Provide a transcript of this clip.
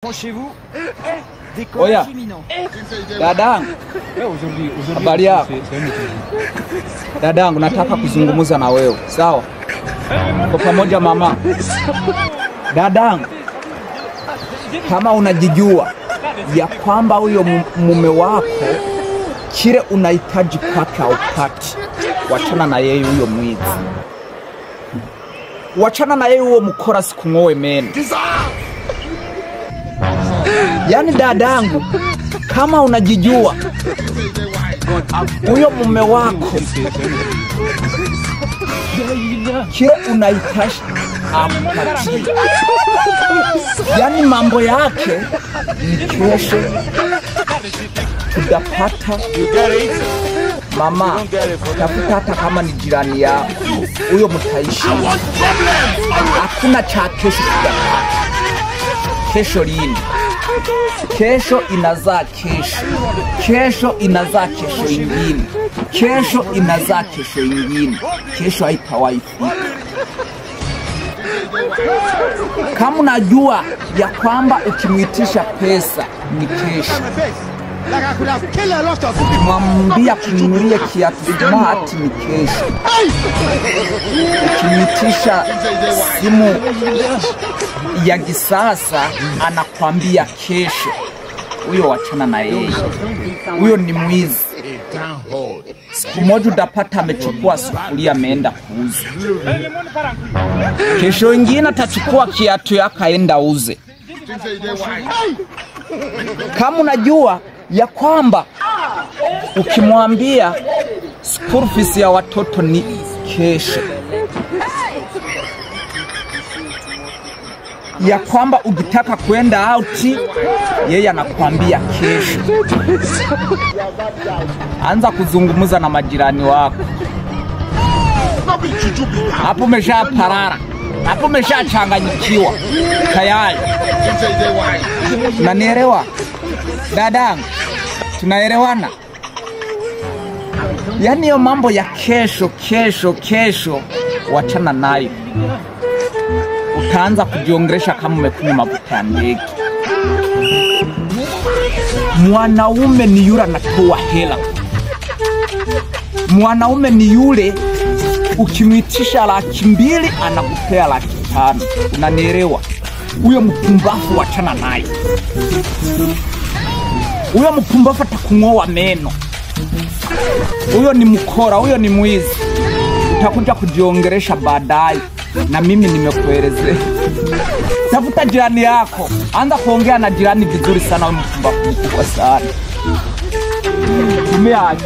Approchez-vous. Décollage imminent. Dadangu. Habari yako? Dadangu, nataka kuzungumza na wewe. Sawa? Kwa pamoja mama. Dadangu, kama unajijua ya kwamba huyo mume wako kile unahitaji kwake haupati, wachana na yeye huyo mwizi. Wachana na yeye huo mkora sikungoe meno. Yani dadangu, kama unajijua huyo mume wako kile unahitaji ampatie, yani mambo yake ni kesho tutapata. Mama, tafuta hata kama ni jirani yako, huyo mtaishi. Hakuna cha kesho tutapata. Kesho lini? Kesho inazaa kesho. Kesho inazaa kesho ingine. Kesho inazaa kesho ingine. Kesho haitawahi fika. Kama unajua ya kwamba ukimwitisha pesa ni kesho, mwambia kununulia kiatu smart ni kesho. Ukimwitisha simu ya kisasa anakwambia kesho. Huyo wachana na yeye. Huyo ni mwizi. Siku moja utapata amechukua sufuria ameenda kuuza. Kesho ingine atachukua kiatu yake aenda uze. Kama unajua ya kwamba ukimwambia school fees ya watoto ni kesho, ya kwamba ukitaka kwenda out yeye anakuambia kesho. Anza kuzungumza na majirani wako. Hapo umeshaparara. Hapo umeshachanganyikiwa tayari. Unanielewa? Dadangu, tunaelewana? Yani hiyo mambo ya kesho wachana nayo. Utaanza kujiongelesha kama umekunywa mafuta ya ndege. Mwanaume ni yule anatoa hela. Mwanaume ni yule ukimwitisha 200,000 anakupea 500,000. Unanielewa? Huyo mpumbavu wachana naye. Huyo mpumbavu atakungoa meno. Huyo ni mkora, huyo ni mwizi. Utakuja kujiongelesha baadaye. Na mimi nimekuelezea. Tafuta jirani yako. Anza kuongea na jirani vizuri sana, mpumbavu mkubwa sana. Tumeaje?